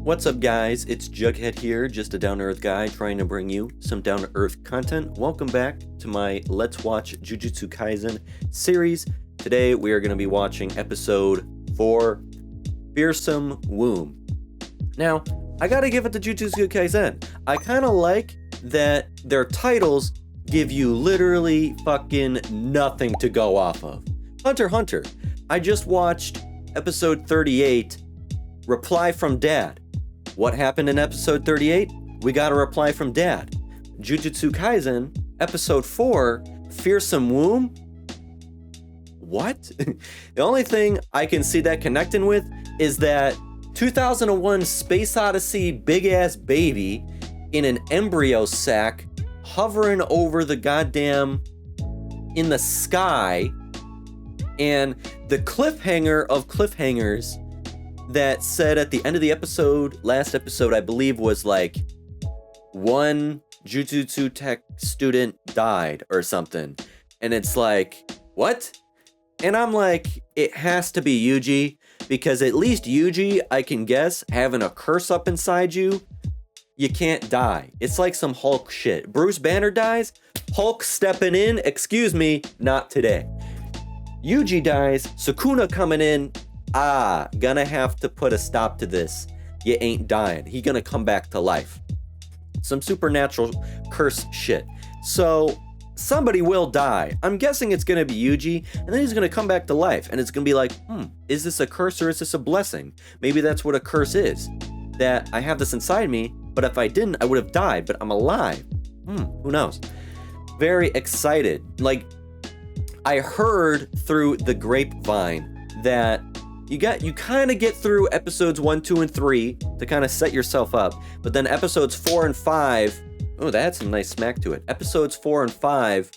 What's up, guys? It's Jughead here, just a down-to-earth guy trying to bring you some down-to-earth content. Welcome back to my Let's Watch Jujutsu Kaisen series. Today we are going to be watching episode 4, Fearsome Womb. Now, I gotta give it to Jujutsu Kaisen. I kind of like that their titles give you literally fucking nothing to go off of. Hunter x Hunter. I just watched episode 38, Reply from Dad. What happened in episode 38? We got a reply from Dad. Jujutsu Kaisen, episode 4, Fearsome Womb? What? The only thing I can see that connecting with is that 2001 Space Odyssey big-ass baby in an embryo sac hovering over the goddamn in the sky, and the cliffhanger of cliffhangers that said at the end of the episode, last episode I believe, was like one Jujutsu Tech student died or something, and it's like, what? And I'm like, it has to be Yuji, because at least Yuji, I can guess, having a curse up inside you, you can't die. It's like some Hulk shit. Bruce Banner dies, Hulk stepping in, excuse me, not today. Yuji dies, Sukuna coming in, gonna have to put a stop to this. You ain't dying. He gonna come back to life. Some supernatural curse shit. So somebody will die. I'm guessing it's gonna be Yuji, and then he's gonna come back to life, and it's gonna be like, is this a curse or is this a blessing? Maybe that's what a curse is. That I have this inside me, but if I didn't, I would have died, but I'm alive. Who knows? Very excited. Like, I heard through the grapevine that you kind of get through episodes 1, 2, and 3 to kind of set yourself up, but then episodes 4 and 5, oh, that had some nice smack to it. Episodes 4 and 5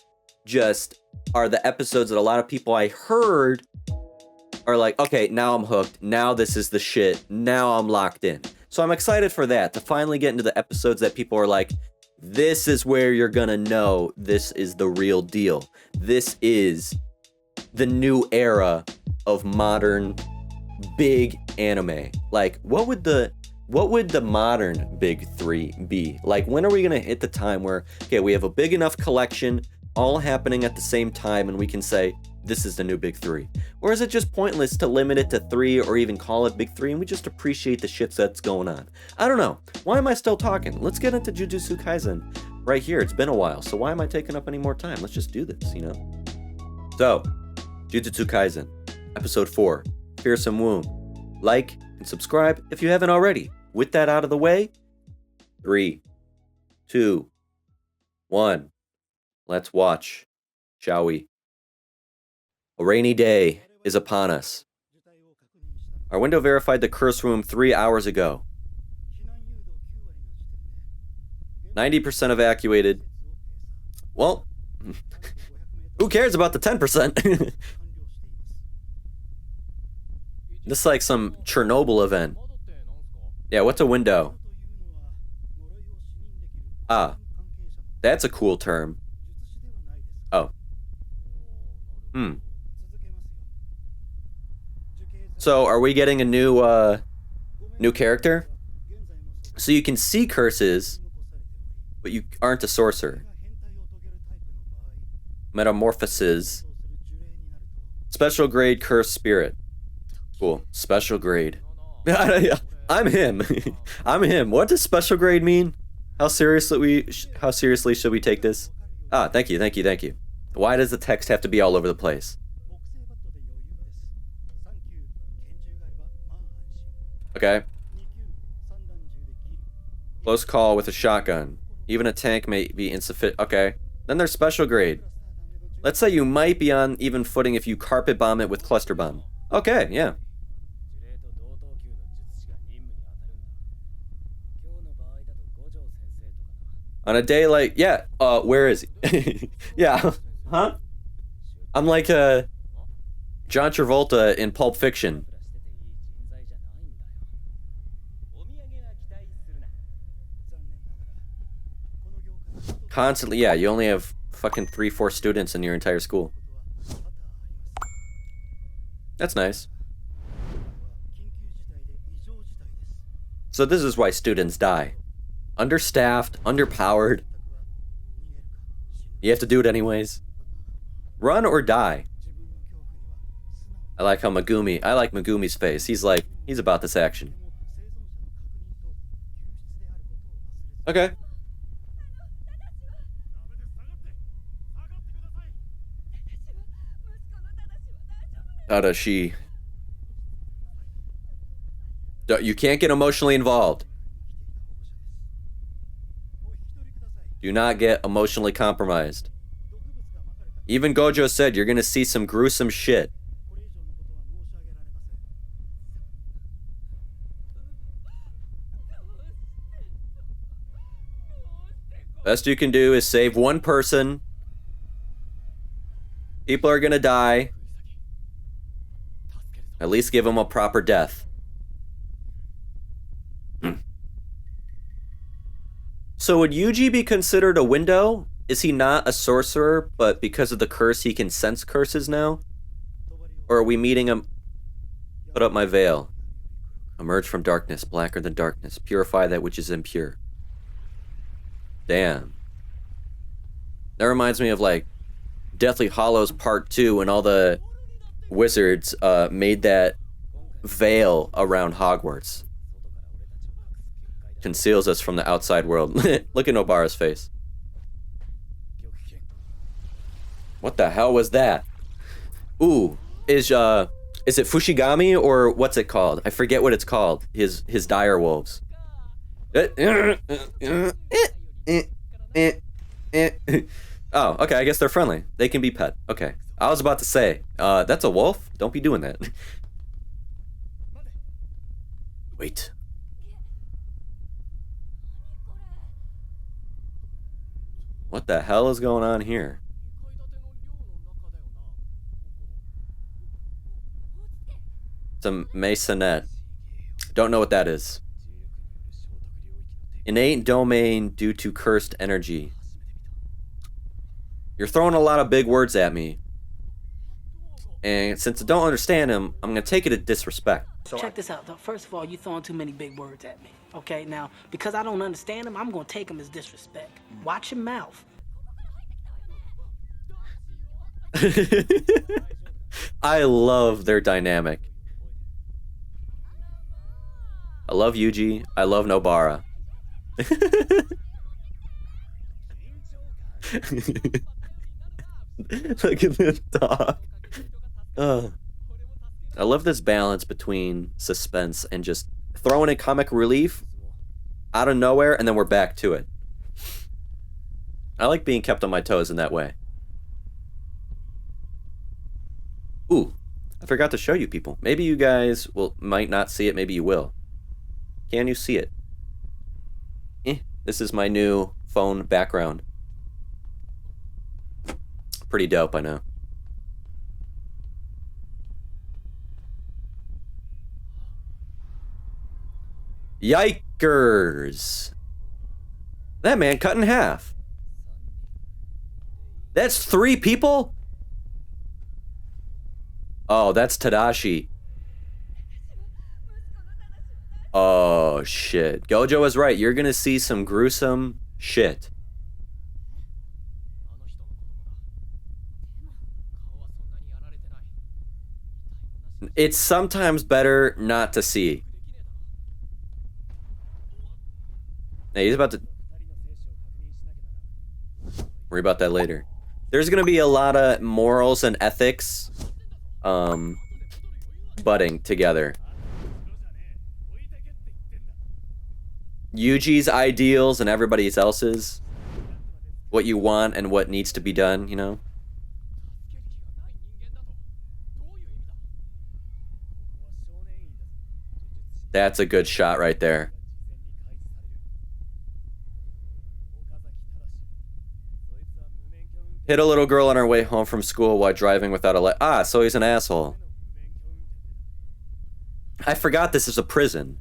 just are the episodes that a lot of people I heard are like, okay, now I'm hooked. Now this is the shit. Now I'm locked in. So I'm excited for that, to finally get into the episodes that people are like, this is where you're gonna know this is the real deal. This is the new era of modern big anime. Like, what would the modern big 3 be? Like, when are we gonna hit the time where, okay, we have a big enough collection all happening at the same time and we can say this is the new big 3? Or is it just pointless to limit it to 3 or even call it big 3 and we just appreciate the shit that's going on? I don't know. Why am I still talking? Let's get into Jujutsu Kaisen right here. It's been a while, so why am I taking up any more time? Let's just do this, you know? So, Jujutsu Kaisen, episode 4, Fearsome Womb. Like and subscribe if you haven't already. With that out of the way, 3, 2, 1. Let's watch, shall we? A rainy day is upon us. Our window verified the curse room 3 hours ago. 90% evacuated. Well, who cares about the 10%? This is like some Chernobyl event. Yeah, what's a window? That's a cool term. Oh. So, are we getting a new character? So you can see curses, but you aren't a sorcerer. Metamorphoses. Special grade curse spirit. Cool. Special grade. I'm him. I'm him. What does special grade mean? How seriously should we take this? Thank you. Why does the text have to be all over the place? Okay. Close call with a shotgun. Even a tank may be insufficient. Okay. Then there's special grade. Let's say you might be on even footing if you carpet bomb it with cluster bomb. Okay, yeah. On a day like, yeah, where is he? Yeah, huh? I'm like John Travolta in Pulp Fiction. Constantly, yeah, you only have fucking 3-4 students in your entire school. That's nice. So this is why students die. Understaffed, underpowered. You have to do it anyways. Run or die. I like Megumi's face. He's about this action. Okay. Tadashi. You can't get emotionally involved. Do not get emotionally compromised. Even Gojo said you're gonna see some gruesome shit. Best you can do is save one person. People are gonna die. At least give them a proper death. So would Yuji be considered a window? Is he not a sorcerer, but because of the curse he can sense curses now? Or are we meeting him? Put up my veil. Emerge from darkness, blacker than darkness. Purify that which is impure. Damn. That reminds me of like Deathly Hallows Part 2 when all the wizards made that veil around Hogwarts. Conceals us from the outside world. Look at Nobara's face. What the hell was that? Ooh, is it Fushigami or what's it called? I forget what it's called. His dire wolves. Oh, okay, I guess they're friendly. They can be pet. Okay. I was about to say, that's a wolf? Don't be doing that. Wait. What the hell is going on here? It's a masonette. Don't know what that is. Innate domain due to cursed energy. You're throwing a lot of big words at me. And since I don't understand them, I'm gonna take it as disrespect. Check this out, though. First of all, you're throwing too many big words at me. Okay, now, because I don't understand them, I'm gonna take them as disrespect. Watch your mouth. I love their dynamic. I love Yuji. I love Nobara. Look at this dog. I love this balance between suspense and just throwing in comic relief out of nowhere, and then we're back to it. I like being kept on my toes in that way. Ooh, I forgot to show you people. Maybe you guys might not see it, maybe you will. Can you see it? This is my new phone background. Pretty dope, I know. Yikers! That man cut in half. That's 3 people? Oh, that's Tadashi. Oh, shit. Gojo was right. You're gonna see some gruesome shit. It's sometimes better not to see. Hey, he's about to... Worry about that later. There's gonna be a lot of morals and ethics budding together. Yuji's ideals and everybody else's. What you want and what needs to be done, you know? That's a good shot right there. Hit a little girl on her way home from school while driving without a so he's an asshole. I forgot this is a prison.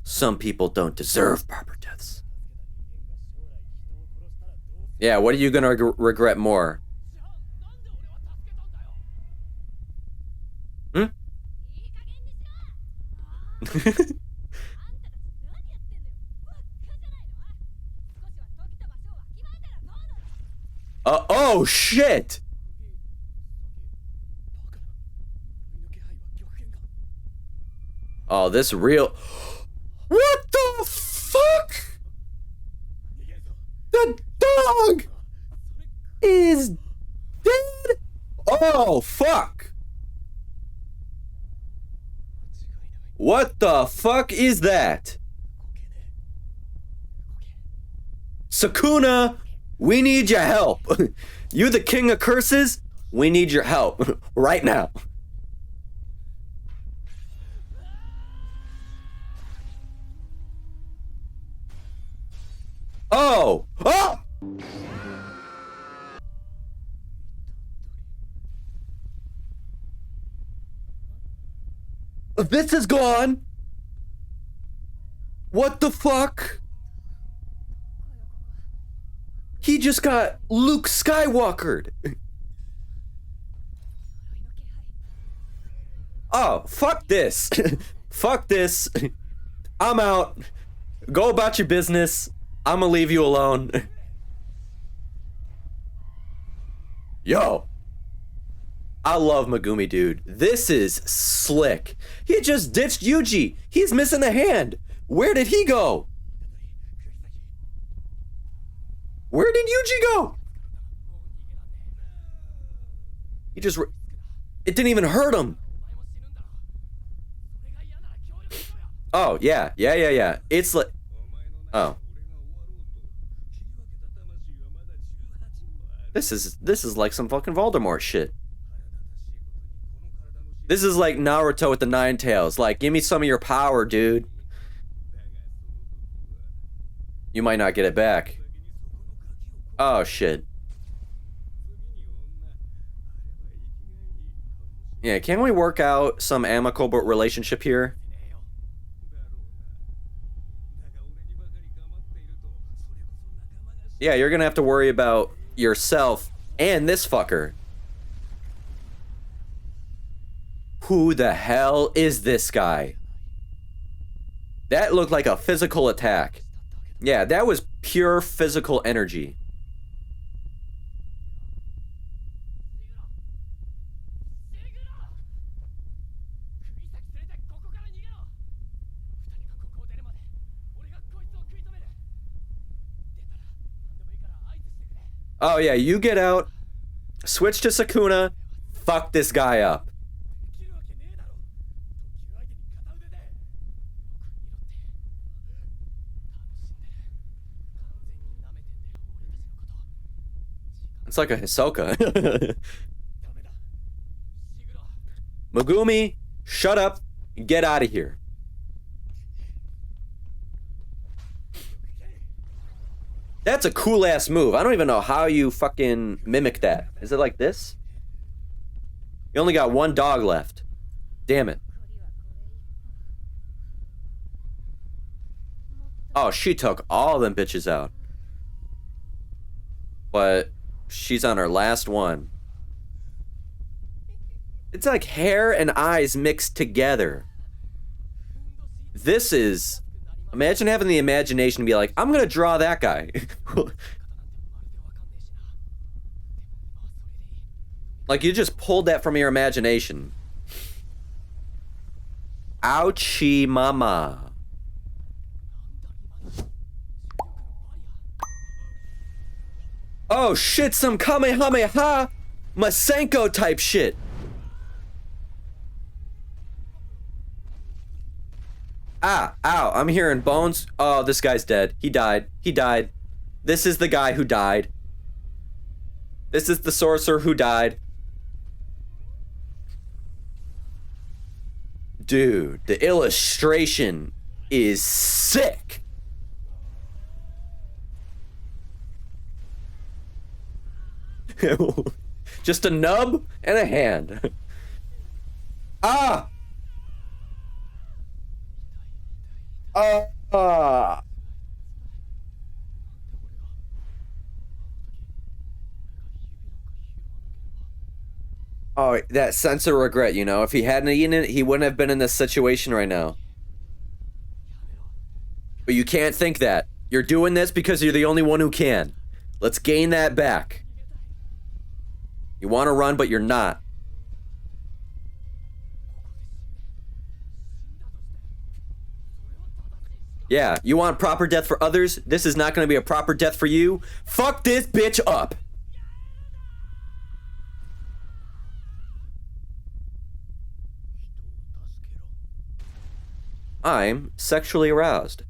Some people don't deserve proper deaths. Yeah, what are you gonna regret more? Oh shit! Oh, this real. What the fuck? The dog is dead? Oh, fuck. What the fuck is that? Sukuna, we need your help. You the king of curses? We need your help right now. Oh! Oh! This is gone. What the fuck? He just got Luke Skywalkered. Oh, fuck this. Fuck this. I'm out. Go about your business. I'm gonna leave you alone. Yo. I love Megumi, dude. This is slick. He just ditched Yuji. He's missing a hand. Where did he go? Where did Yuji go? He just... It didn't even hurt him. Oh, yeah. It's like... Oh. This is like some fucking Voldemort shit. This is like Naruto with the Nine Tails. Like, give me some of your power, dude. You might not get it back. Oh, shit. Yeah, can we work out some amicable relationship here? Yeah, you're gonna have to worry about yourself and this fucker. Who the hell is this guy? That looked like a physical attack. Yeah, that was pure physical energy. Oh yeah, you get out, switch to Sukuna, fuck this guy up. It's like a Hisoka. Megumi, shut up, get out of here. That's a cool ass move. I don't even know how you fucking mimic that. Is it like this? You only got one dog left. Damn it. Oh, she took all them bitches out. But she's on her last one. It's like hair and eyes mixed together. This is... Imagine having the imagination to be like, I'm gonna draw that guy. Like, you just pulled that from your imagination. Ouchie mama. Oh shit, some Kamehameha Masenko type shit. Ah, ow, I'm hearing bones. Oh, this guy's dead. He died. He died. This is the guy who died. This is the sorcerer who died. Dude, the illustration is sick. Just a nub and a hand. Ah! Oh, that sense of regret, you know? If he hadn't eaten it, he wouldn't have been in this situation right now. But you can't think that. You're doing this because you're the only one who can. Let's gain that back. You want to run, but you're not. Yeah, you want proper death for others? This is not going to be a proper death for you. Fuck this bitch up. I'm sexually aroused.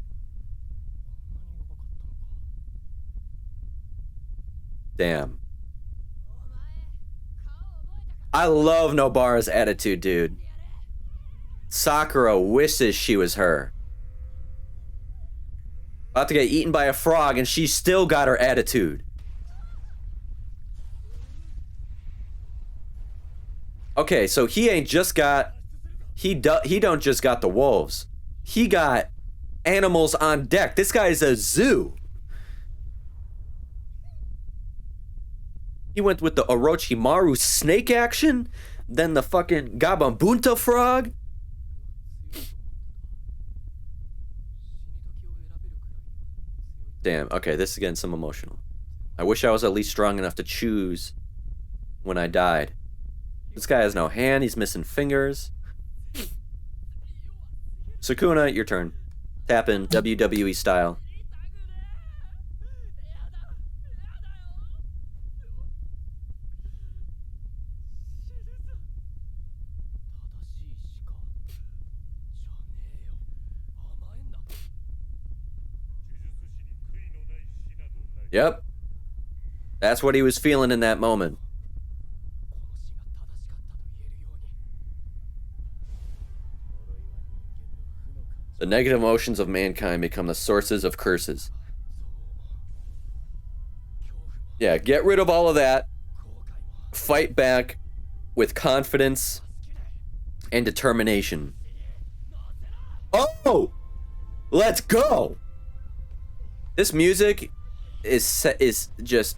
Damn. I love Nobara's attitude, dude. Sakura wishes she was her. About to get eaten by a frog and she still got her attitude. Okay, so he ain't just got... He don't just got the wolves. He got animals on deck. This guy is a zoo. He went with the Orochimaru snake action, then the fucking Gabambunta frog. Damn, okay, this is getting some emotional. I wish I was at least strong enough to choose when I died. This guy has no hand, he's missing fingers. Sukuna, your turn. Tap in, WWE style. Yep. That's what he was feeling in that moment. The negative emotions of mankind become the sources of curses. Yeah, get rid of all of that. Fight back with confidence and determination. Oh! Let's go! This music is just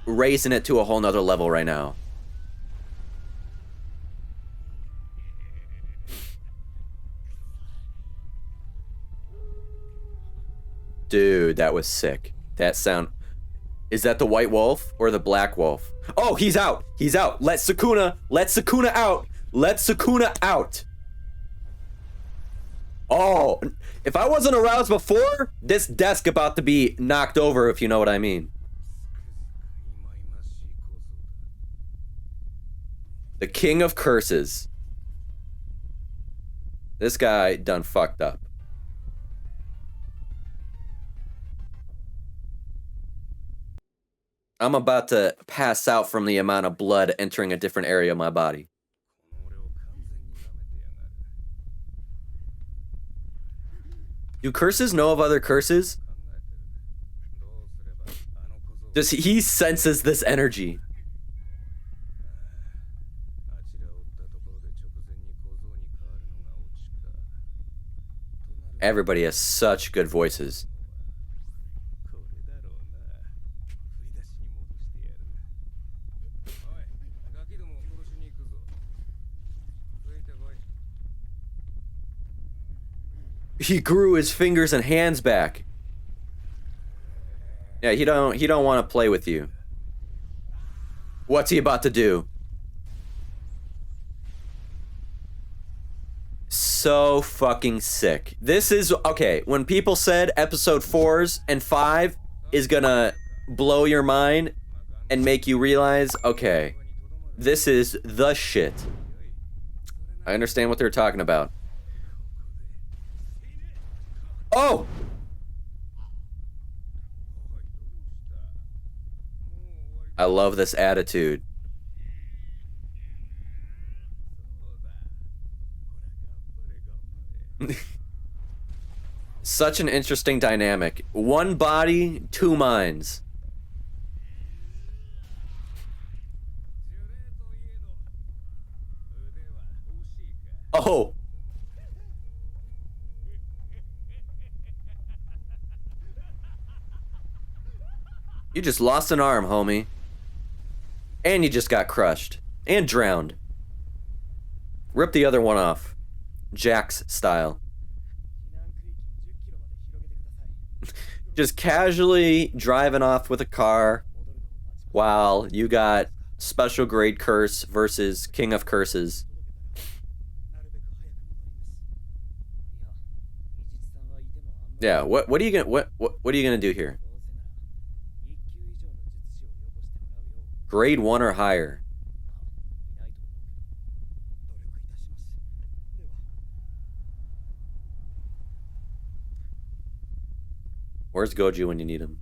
raising it to a whole nother level right now. Dude, that was sick. That sound... Is that the white wolf or the black wolf? Oh, he's out. He's out. Let Sukuna out. Let Sukuna out. Oh, if I wasn't aroused before, this desk about to be knocked over, if you know what I mean. The king of curses. This guy done fucked up. I'm about to pass out from the amount of blood entering a different area of my body. Do curses know of other curses? Does he senses this energy? Everybody has such good voices. He grew his fingers and hands back. Yeah, he don't want to play with you. What's he about to do? So fucking sick. This is okay, when people said episode 4s and 5 is gonna blow your mind and make you realize, okay, this is the shit. I understand what they're talking about. Oh! I love this attitude. Such an interesting dynamic. One body, two minds. Oh! You just lost an arm, homie. And you just got crushed. And drowned. Rip the other one off. Jax style. Just casually driving off with a car while you got special grade curse versus king of curses. Yeah, what are you gonna do here? Grade 1 or higher. Where's Gojo when you need him?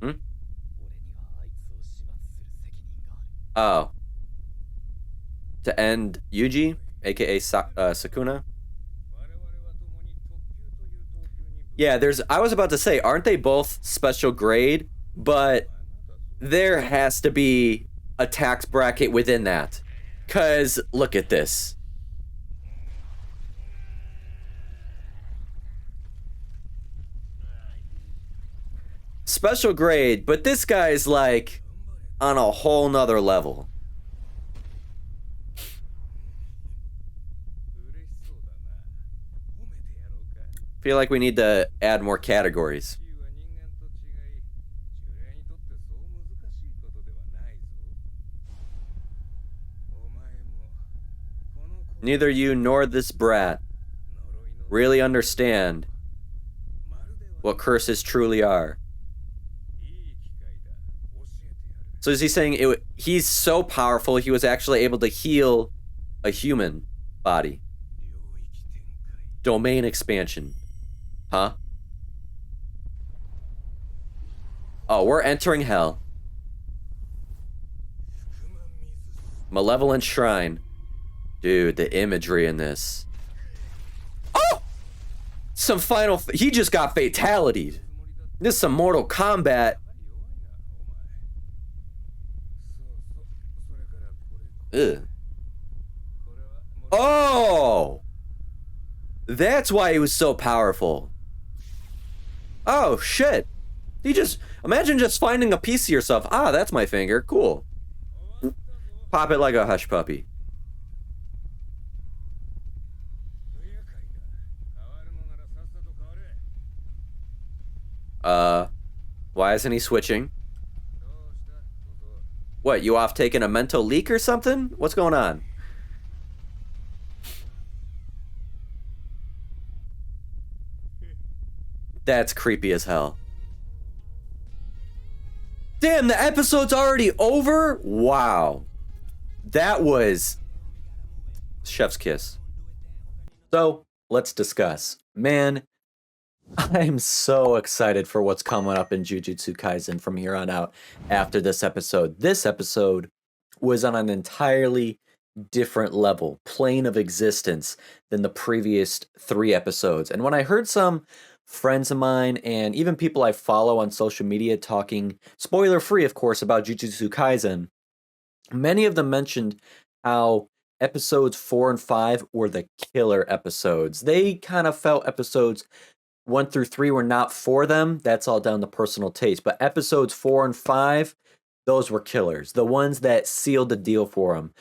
Hmm? Oh. To end Yuji, aka Sukuna? Yeah, I was about to say, aren't they both special grade? But there has to be a tax bracket within that. 'Cause look at this. Special grade, but this guy's like on a whole nother level. Feel like we need to add more categories. Neither you nor this brat really understand what curses truly are. So is he saying he's so powerful he was actually able to heal a human body? Domain expansion. Huh? Oh, we're entering hell. Malevolent shrine. Dude, the imagery in this. Oh! Some he just got fatality'd. This is some Mortal Kombat. Ugh. Oh! That's why he was so powerful. Oh, shit. Imagine just finding a piece of yourself. Ah, that's my finger. Cool. Pop it like a hush puppy. Why isn't he switching? What, you off taking a mental leak or something? What's going on? That's creepy as hell. Damn, the episode's already over? Wow. That was chef's kiss. So, let's discuss. Man, I'm so excited for what's coming up in Jujutsu Kaisen from here on out after this episode. This episode was on an entirely different level, plane of existence than the previous 3 episodes. And when I heard some friends of mine and even people I follow on social media talking, spoiler-free of course, about Jujutsu Kaisen, many of them mentioned how episodes 4 and 5 were the killer episodes. They kind of felt episodes 1 through 3 were not for them. That's all down to personal taste. But episodes 4 and 5, those were killers. The ones that sealed the deal for them.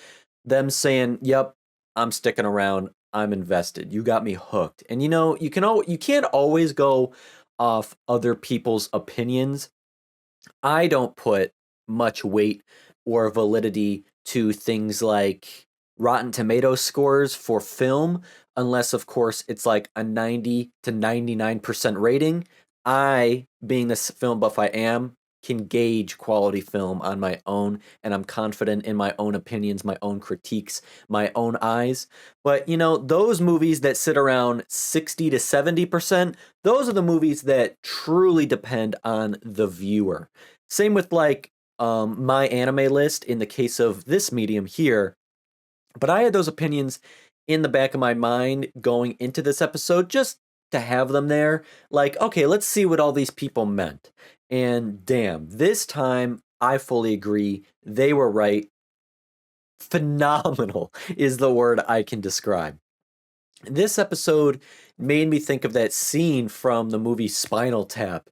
Them saying, yep, I'm sticking around. I'm invested. You got me hooked. And you know, you can't always go off other people's opinions. I don't put much weight or validity to things like Rotten Tomatoes scores for film, unless of course it's like a 90 to 99% rating. I, being this film buff I am, can gauge quality film on my own, and I'm confident in my own opinions, my own critiques, my own eyes. But you know, those movies that sit around 60 to 70%, those are the movies that truly depend on the viewer. Same with like my anime list in the case of this medium here. But I had those opinions in the back of my mind going into this episode just to have them there. Like, okay, let's see what all these people meant. And damn, this time I fully agree. They were right. Phenomenal is the word I can describe. This episode made me think of that scene from the movie Spinal Tap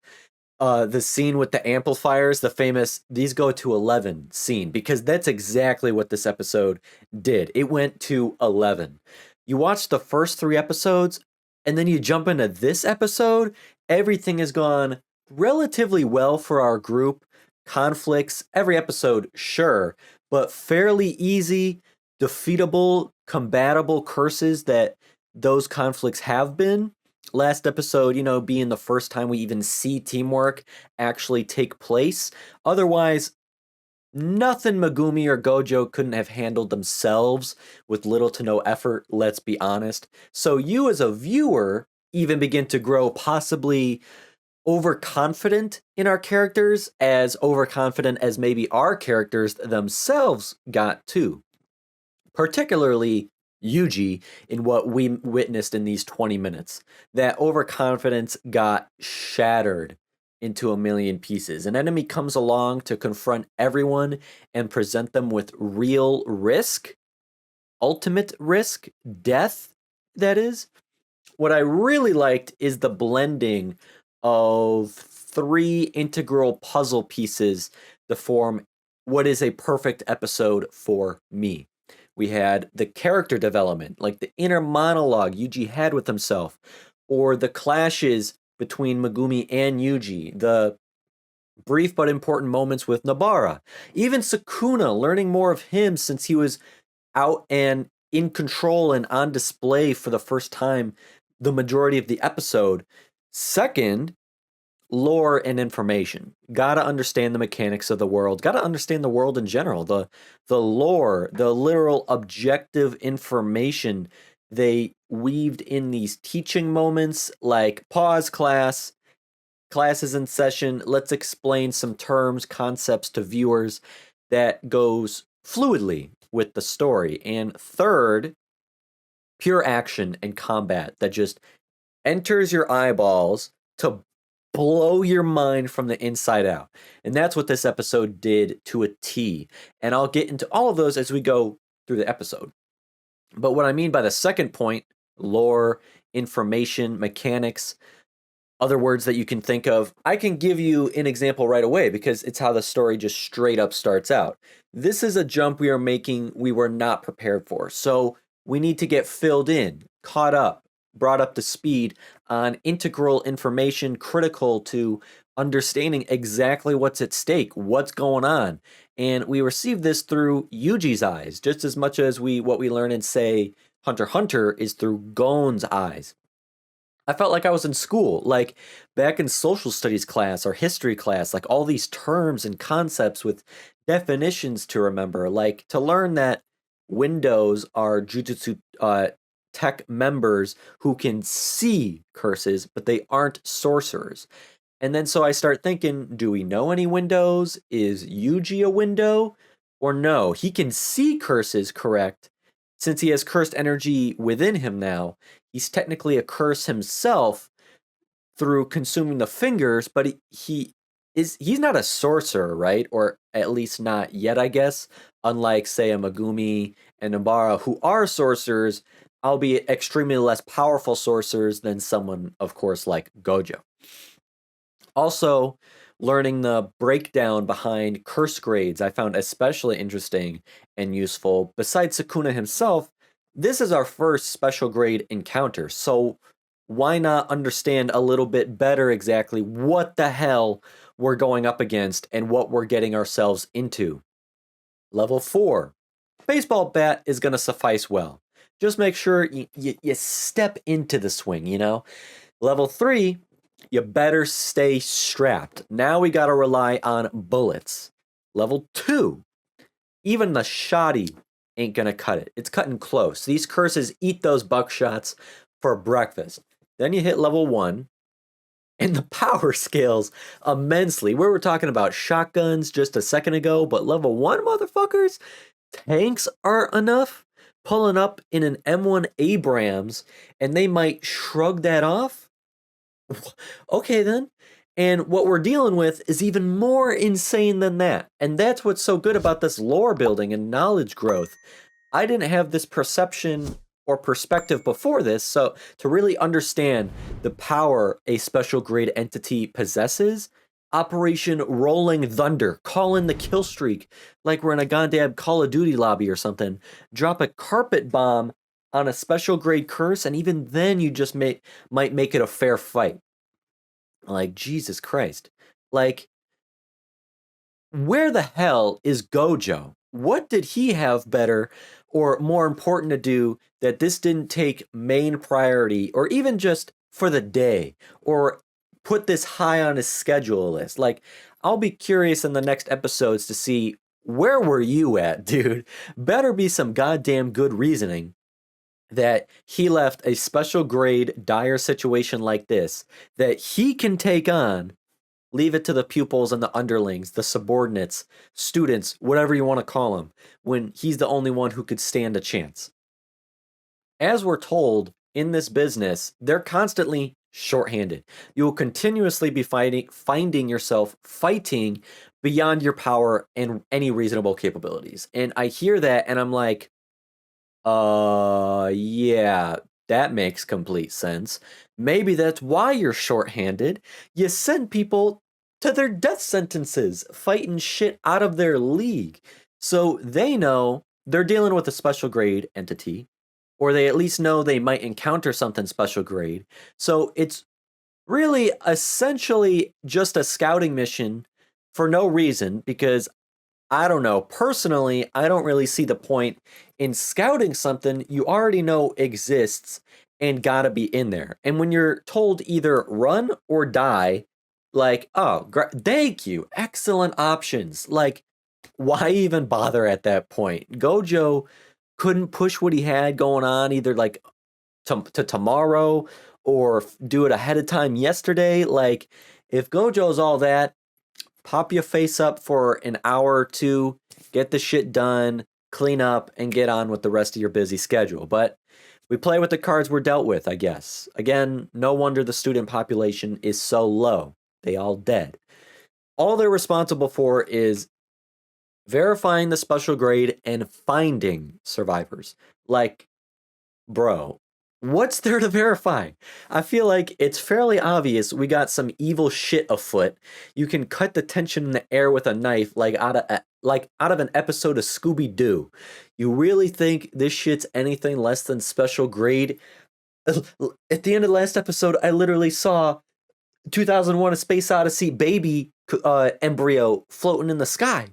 The scene with the amplifiers, the famous "these go to 11" scene, because that's exactly what this episode did. It went to 11. You watch the first 3 episodes, and then you jump into this episode, everything has gone relatively well for our group. Conflicts, every episode, sure, but fairly easy, defeatable, combatable curses that those conflicts have been. Last episode, being the first time we even see teamwork actually take place. Otherwise, nothing Megumi or Gojo couldn't have handled themselves with little to no effort, let's be honest. So you as a viewer even begin to grow possibly overconfident in our characters, as overconfident as maybe our characters themselves got too. Particularly Yuji in what we witnessed in these 20 minutes. That overconfidence got shattered into a million pieces. An enemy comes along to confront everyone and present them with real risk, ultimate risk, death, that is. What I really liked is the blending of 3 integral puzzle pieces to form what is a perfect episode for me. We had the character development, like the inner monologue Yuji had with himself, or the clashes between Megumi and Yuji, the brief but important moments with Nobara, even Sukuna, learning more of him since he was out and in control and on display for the first time the majority of the episode. Second, lore and information. Gotta understand the mechanics of the world. Gotta understand the world in general. The lore, the literal objective information they weaved in these teaching moments, like pause class, classes in session, let's explain some terms, concepts to viewers, that goes fluidly with the story. And third, pure action and combat that just enters your eyeballs to blow your mind from the inside out. And that's what this episode did to a T. And I'll get into all of those as we go through the episode. But what I mean by the second point, lore, information, mechanics, other words that you can think of, I can give you an example right away because it's how the story just straight up starts out. This is a jump we are making we were not prepared for. So we need to get filled in, caught up, brought up to speed on integral information critical to understanding exactly what's at stake, what's going on. And we receive this through Yuji's eyes, just as much as what we learn in, say, Hunter x Hunter is through Gon's eyes. I felt like I was in school, like back in social studies class or history class, like all these terms and concepts with definitions to remember, like to learn that windows are Jujutsu tech members who can see curses, but they aren't sorcerers. And then so I start thinking, do we know any windows? Is Yuji a window? Or no, he can see curses, correct? Since he has cursed energy within him now, he's technically a curse himself through consuming the fingers, but he's not a sorcerer, right? Or at least not yet, I guess. Unlike, say, a Megumi and Nobara, who are sorcerers, albeit extremely less powerful sorcerers than someone, of course, like Gojo. Also, learning the breakdown behind curse grades I found especially interesting and useful. Besides Sukuna himself, this is our first special grade encounter, so why not understand a little bit better exactly what the hell we're going up against and what we're getting ourselves into? Level 4. Baseball bat is going to suffice well. Just make sure you step into the swing, Level 3, you better stay strapped. Now we got to rely on bullets. Level 2, even the shoddy ain't going to cut it. It's cutting close. These curses eat those buckshots for breakfast. Then you hit level 1, and the power scales immensely. We were talking about shotguns just a second ago, but level 1 motherfuckers, tanks are enough. Pulling up in an M1 Abrams, and they might shrug that off? Okay then. And what we're dealing with is even more insane than that. And that's what's so good about this lore building and knowledge growth. I didn't have this perception or perspective before this, so to really understand the power a special grade entity possesses Operation Rolling Thunder, call in the kill streak like we're in a goddamn Call of Duty lobby or something. Drop a carpet bomb on a special grade curse, and even then you just might make it a fair fight. Like, Jesus Christ. Like, where the hell is Gojo? What did he have better or more important to do that this didn't take main priority or even just for the day or put this high on his schedule list? Like, I'll be curious in the next episodes to see where were you at, dude? Better be some goddamn good reasoning that he left a special grade dire situation like this that he can take on. Leave it to the pupils and the underlings, the subordinates, students, whatever you want to call them, when he's the only one who could stand a chance. As we're told in this business, they're constantly shorthanded. You will continuously be finding yourself fighting beyond your power and any reasonable capabilities. And I hear that and I'm like, yeah, that makes complete sense. Maybe that's why you're shorthanded. You send people to their death sentences, fighting shit out of their league. So they know they're dealing with a special grade entity, or they at least know they might encounter something special grade. So it's really essentially just a scouting mission for no reason, because I don't know. Personally, I don't really see the point in scouting something you already know exists and gotta be in there. And when you're told either run or die, like, oh, thank you, excellent options. Like, why even bother at that point? Gojo couldn't push what he had going on either like to tomorrow or do it ahead of time yesterday. Like, if Gojo's all that, pop your face up for an hour or two, get the shit done, clean up, and get on with the rest of your busy schedule. But we play with the cards we're dealt with, I guess. Again, no wonder the student population is so low. They all dead. All they're responsible for is verifying the special grade and finding survivors. Like, bro, what's there to verify? I feel like it's fairly obvious we got some evil shit afoot. You can cut the tension in the air with a knife like out of an episode of Scooby-Doo. You really think this shit's anything less than special grade? At the end of the last episode, I literally saw 2001: A Space Odyssey baby embryo floating in the sky.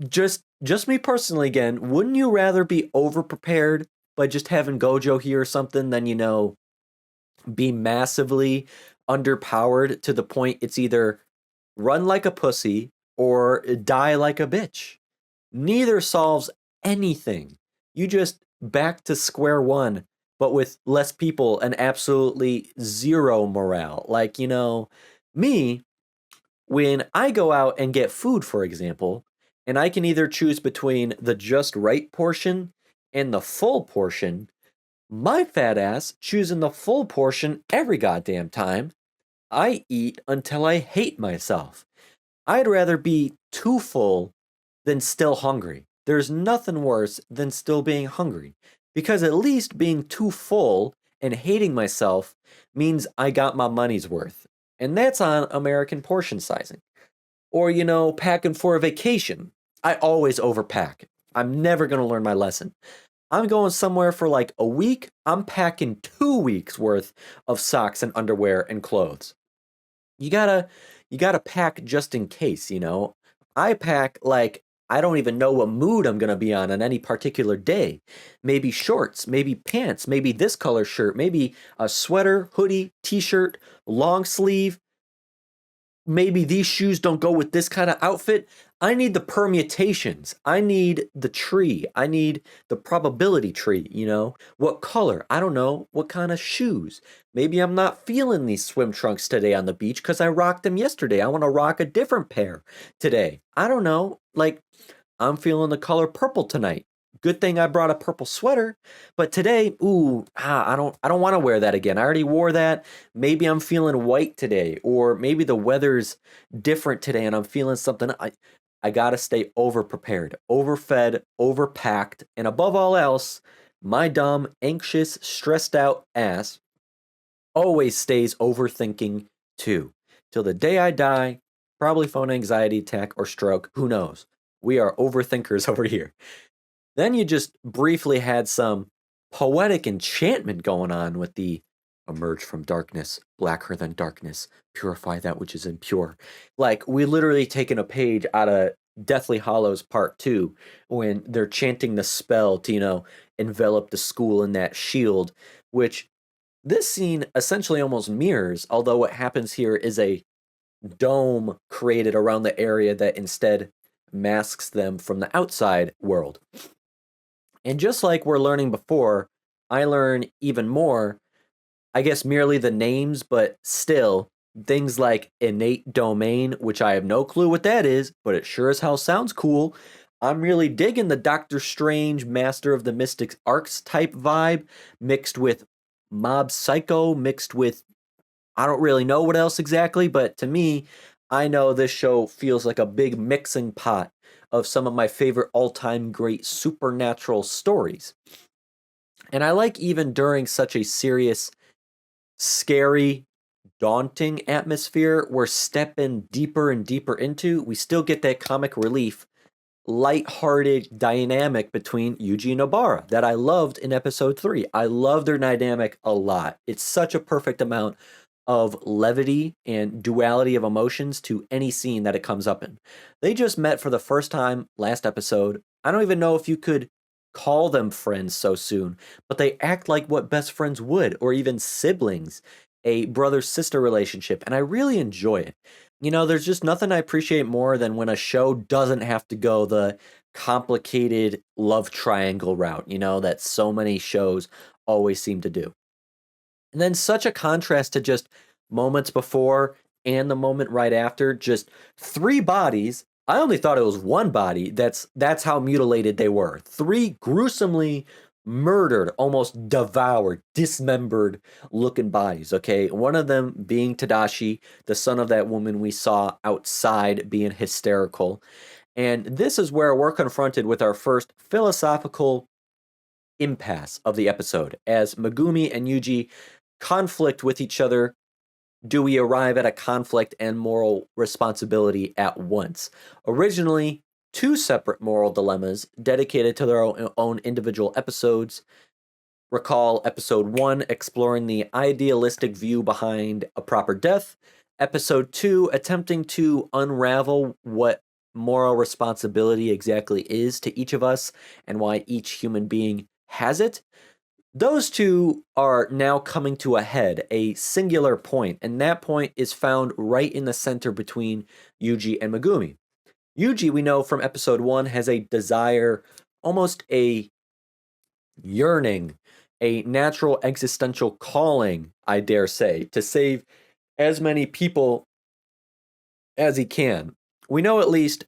Just me personally again, wouldn't you rather be overprepared by just having Gojo here or something than, you know, be massively underpowered to the point it's either run like a pussy or die like a bitch? Neither solves anything. You just back to square one, but with less people and absolutely zero morale. Like, you know, me, when I go out and get food, for example, and I can either choose between the just right portion and the full portion, my fat ass choosing the full portion every goddamn time. I eat until I hate myself. I'd rather be too full than still hungry. There's nothing worse than still being hungry, because at least being too full and hating myself means I got my money's worth. And that's on American portion sizing. Or, you know, packing for a vacation. I always overpack. I'm never going to learn my lesson. I'm going somewhere for like a week. I'm packing 2 weeks worth of socks and underwear and clothes. You gotta pack just in case, you know. I pack like I don't even know what mood I'm gonna be on any particular day. Maybe shorts, maybe pants, maybe this color shirt, maybe a sweater, hoodie, t-shirt, long sleeve. Maybe these shoes don't go with this kind of outfit. I need the permutations. I need the tree. I need the probability tree, you know? What color? I don't know. What kind of shoes? Maybe I'm not feeling these swim trunks today on the beach because I rocked them yesterday. I want to rock a different pair today. I don't know. Like, I'm feeling the color purple tonight. Good thing I brought a purple sweater, but today, I don't want to wear that again. I already wore that. Maybe I'm feeling white today, or maybe the weather's different today and I'm feeling something. I got to stay over-prepared, overfed, overpacked, and above all else, my dumb, anxious, stressed out ass always stays overthinking too. till the day I die, probably phone anxiety attack or stroke, who knows? We are overthinkers over here. Then you just briefly had some poetic enchantment going on with the emerge from darkness, blacker than darkness, purify that which is impure. Like, we literally taken a page out of Deathly Hollows Part 2 when they're chanting the spell to, envelop the school in that shield, which this scene essentially almost mirrors, although what happens here is a dome created around the area that instead masks them from the outside world. And just like we're learning before, I learn even more, I guess merely the names, but still, things like innate domain, which I have no clue what that is, but it sure as hell sounds cool. I'm really digging the Doctor Strange, Master of the Mystics Arcs type vibe, mixed with Mob Psycho, mixed with, I don't really know what else exactly, but to me, I know this show feels like a big mixing pot of some of my favorite all-time great supernatural stories. And I like even during such a serious, scary, daunting atmosphere we're stepping deeper and deeper into, we still get that comic relief, light-hearted dynamic between Yuji and Nobara that I loved in episode 3. I love their dynamic a lot. It's such a perfect amount of levity and duality of emotions to any scene that it comes up in. They just met for the first time last episode. I don't even know if you could call them friends so soon, but they act like what best friends would, or even siblings, a brother-sister relationship, and I really enjoy it. There's just nothing I appreciate more than when a show doesn't have to go the complicated love triangle route, that so many shows always seem to do. And then such a contrast to just moments before and the moment right after, just 3 bodies. I only thought it was 1 body. That's how mutilated they were. 3 gruesomely murdered, almost devoured, dismembered looking bodies, okay? One of them being Tadashi, the son of that woman we saw outside being hysterical. And this is where we're confronted with our first philosophical impasse of the episode. As Megumi and Yuji conflict with each other, do we arrive at a conflict and moral responsibility at once? Originally, 2 separate moral dilemmas dedicated to their own individual episodes. Recall episode 1, exploring the idealistic view behind a proper death. Episode 2, attempting to unravel what moral responsibility exactly is to each of us and why each human being has it. Those 2 are now coming to a head, a singular point, and that point is found right in the center between Yuji and Megumi. Yuji, we know from episode 1, has a desire, almost a yearning, a natural existential calling, I dare say, to save as many people as he can. We know at least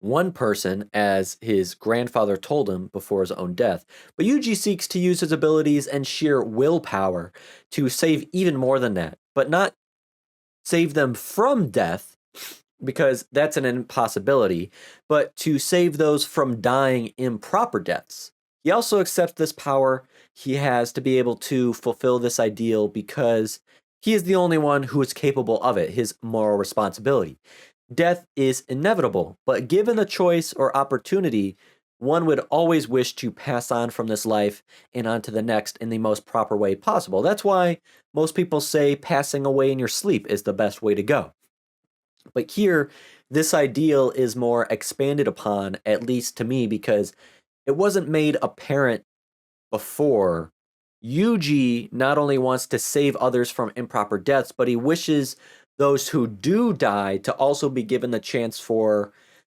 one person, as his grandfather told him before his own death, but Yuji seeks to use his abilities and sheer willpower to save even more than that, but not save them from death, because that's an impossibility, but to save those from dying improper deaths. He also accepts this power he has to be able to fulfill this ideal because he is the only one who is capable of it, his moral responsibility. Death is inevitable, but given the choice or opportunity, one would always wish to pass on from this life and on to the next in the most proper way possible. That's why most people say passing away in your sleep is the best way to go. But here, this ideal is more expanded upon, at least to me, because it wasn't made apparent before. Yuji not only wants to save others from improper deaths, but he wishes those who do die to also be given the chance for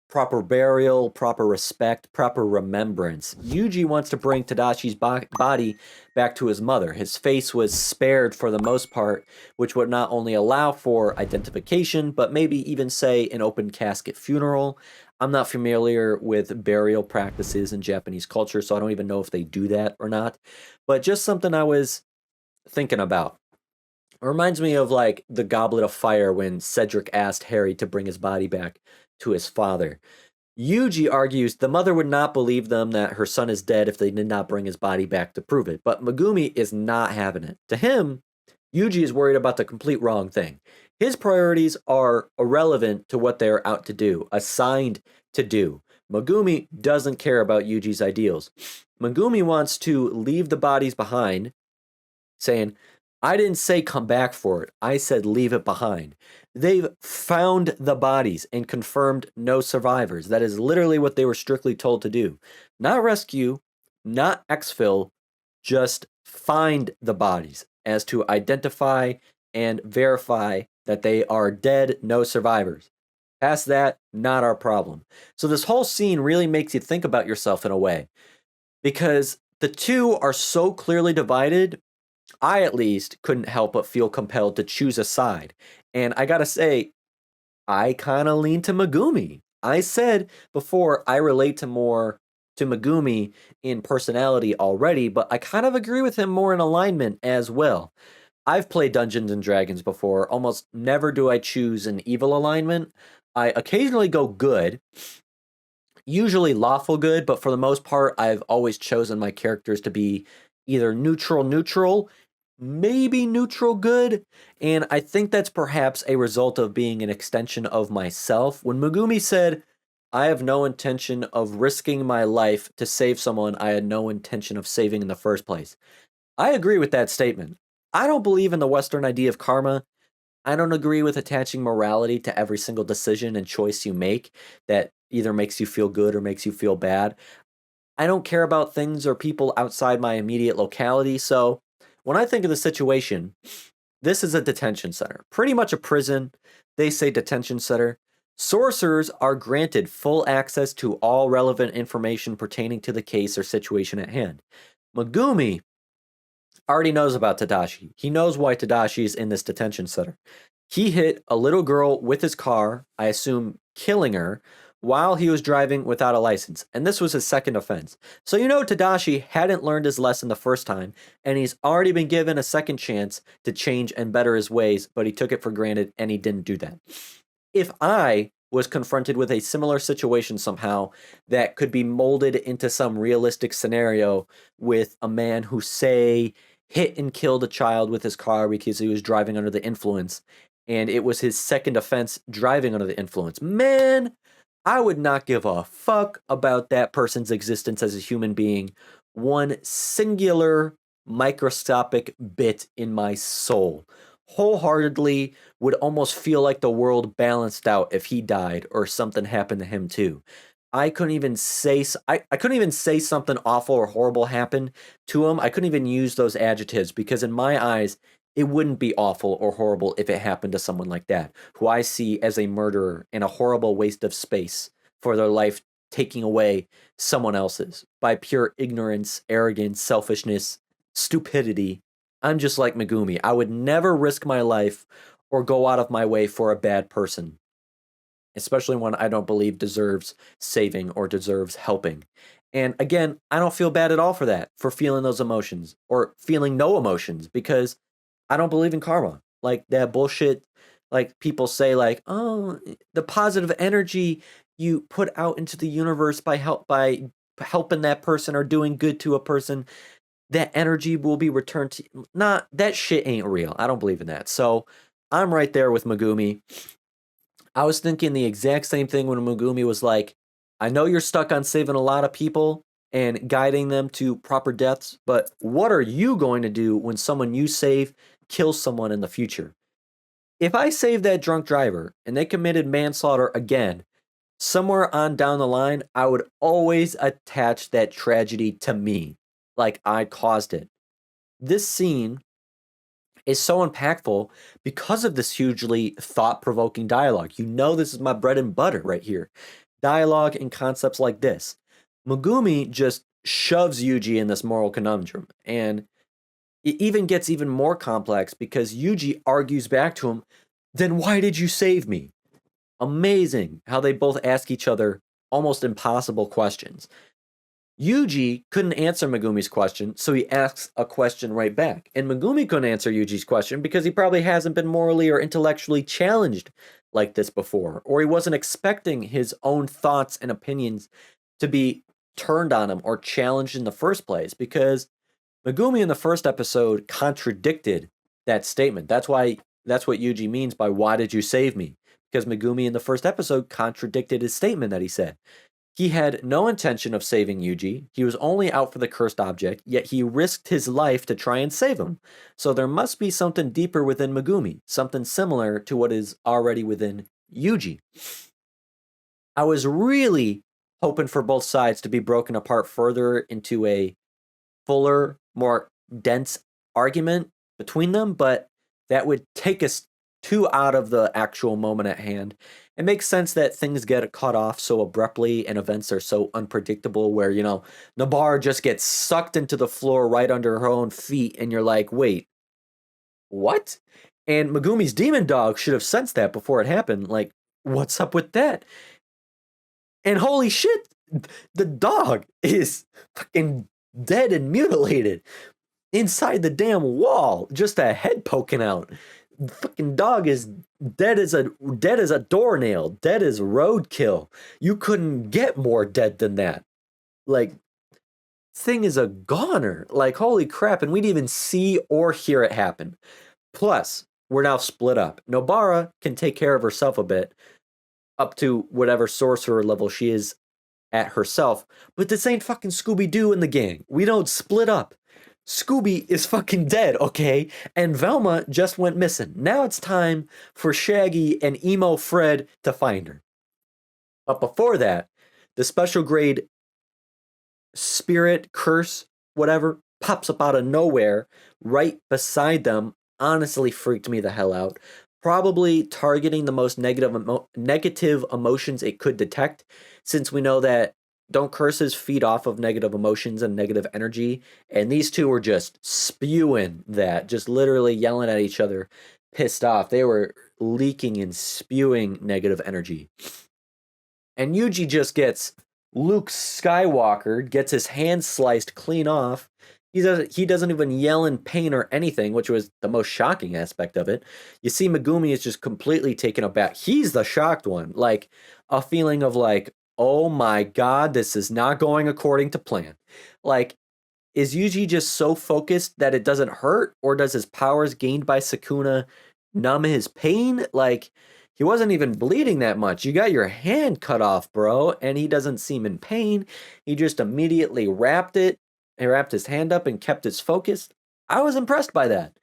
proper burial, proper respect, proper remembrance. Yuji wants to bring Tadashi's body back to his mother. His face was spared for the most part, which would not only allow for identification, but maybe even say an open casket funeral. I'm not familiar with burial practices in Japanese culture, so I don't even know if they do that or not. But just something I was thinking about. It reminds me of like the Goblet of Fire when Cedric asked Harry to bring his body back to his father. Yuji argues the mother would not believe them that her son is dead if they did not bring his body back to prove it, but Megumi is not having it. To him, Yuji is worried about the complete wrong thing. His priorities are irrelevant to what they're out to do, assigned to do. Megumi doesn't care about Yuji's ideals. Megumi wants to leave the bodies behind, saying, I didn't say come back for it. I said leave it behind. They've found the bodies and confirmed no survivors. That is literally what they were strictly told to do. Not rescue, not exfil, just find the bodies as to identify and verify that they are dead, no survivors. Past that, not our problem. So this whole scene really makes you think about yourself in a way, because the two are so clearly divided. I at least couldn't help but feel compelled to choose a side. And I gotta say, I kind of lean to Megumi. I said before I relate to more to Megumi in personality already, but I kind of agree with him more in alignment as well. I've played Dungeons and Dragons before. Almost never do I choose an evil alignment. I occasionally go good, usually lawful good, but for the most part, I've always chosen my characters to be either neutral, maybe neutral good, and I think that's perhaps a result of being an extension of myself. When Megumi said, I have no intention of risking my life to save someone I had no intention of saving in the first place, I agree with that statement. I don't believe in the Western idea of karma. I don't agree with attaching morality to every single decision and choice you make that either makes you feel good or makes you feel bad. I don't care about things or people outside my immediate locality, so when I think of the situation, this is a detention center, pretty much a prison. They say detention center. Sorcerers are granted full access to all relevant information pertaining to the case or situation at hand. Megumi already knows about Tadashi. He knows why Tadashi is in this detention center. He hit a little girl with his car, I assume killing her, while he was driving without a license. And this was his second offense. So you know Tadashi hadn't learned his lesson the first time, and he's already been given a second chance to change and better his ways, but he took it for granted and he didn't do that. If I was confronted with a similar situation somehow that could be molded into some realistic scenario with a man who, say, hit and killed a child with his car because he was driving under the influence, and it was his second offense driving under the influence, man, I would not give a fuck about that person's existence as a human being one singular microscopic bit in my soul. Wholeheartedly would almost feel like the world balanced out if he died or something happened to him too. I couldn't even say I couldn't even say something awful or horrible happened to him. I couldn't even use those adjectives because in my eyes it wouldn't be awful or horrible if it happened to someone like that, who I see as a murderer and a horrible waste of space for their life taking away someone else's by pure ignorance, arrogance, selfishness, stupidity. I'm just like Megumi. I would never risk my life or go out of my way for a bad person, especially one I don't believe deserves saving or deserves helping. And again, I don't feel bad at all for that, for feeling those emotions or feeling no emotions, because I don't believe in karma. Like that bullshit, like people say, like, oh, the positive energy you put out into the universe by helping that person or doing good to a person, that energy will be returned to you. Nah, that shit ain't real. I don't believe in that. So I'm right there with Megumi. I was thinking the exact same thing when Megumi was like, I know you're stuck on saving a lot of people and guiding them to proper deaths, but what are you going to do when someone you save kills someone in the future? If I saved that drunk driver and they committed manslaughter again, somewhere on down the line, I would always attach that tragedy to me, like I caused it. This scene is so impactful because of this hugely thought-provoking dialogue. You know, this is my bread and butter right here. Dialogue and concepts like this. Megumi just shoves Yuji in this moral conundrum, and it even gets even more complex because Yuji argues back to him, then why did you save me? Amazing how they both ask each other almost impossible questions. Yuji couldn't answer Megumi's question, so he asks a question right back. And Megumi couldn't answer Yuji's question because he probably hasn't been morally or intellectually challenged like this before, or he wasn't expecting his own thoughts and opinions to be turned on him or challenged in the first place, because Megumi in the first episode contradicted that statement. That's why That's what Yuji means by why did you save me? Because Megumi in the first episode contradicted his statement that he said. He had no intention of saving Yuji. He was only out for the cursed object, yet he risked his life to try and save him. So there must be something deeper within Megumi, something similar to what is already within Yuji. I was really hoping for both sides to be broken apart further into a fuller, more dense argument between them, but that would take us too out of the actual moment at hand. It makes sense that things get cut off so abruptly and events are so unpredictable where, Nobara just gets sucked into the floor right under her own feet and you're like, wait, what? And Megumi's demon dog should have sensed that before it happened. Like, what's up with that? And holy shit, the dog is fucking dead and mutilated inside the damn wall, just a head poking out. The fucking dog is dead as a doornail, dead as roadkill. You couldn't get more dead than that. Like, thing is a goner. Like, holy crap, and we didn't even see or hear it happen. Plus, we're now split up. Nobara can take care of herself a bit, up to whatever sorcerer level she is at herself, but this ain't fucking Scooby-Doo and the gang. We don't split up. Scooby is fucking dead, okay? And Velma just went missing. Now it's time for Shaggy and Emo Fred to find her. But before that, the special grade spirit, curse, whatever, pops up out of nowhere right beside them. Honestly freaked me the hell out. Probably targeting the most negative emotions it could detect, since we know that don't curses feed off of negative emotions and negative energy, and these two were just spewing that, just literally yelling at each other, pissed off. They were leaking and spewing negative energy. And Yuji just gets Luke Skywalker, gets his hand sliced clean off. He doesn't even yell in pain or anything, which was the most shocking aspect of it. You see Megumi is just completely taken aback. He's the shocked one. Like, a feeling of like, oh my god, this is not going according to plan. Like, is Yuji just so focused that it doesn't hurt? Or does his powers gained by Sukuna numb his pain? Like, he wasn't even bleeding that much. You got your hand cut off, bro, and he doesn't seem in pain. He just immediately wrapped it. He wrapped his hand up and kept his focus. I was impressed by that.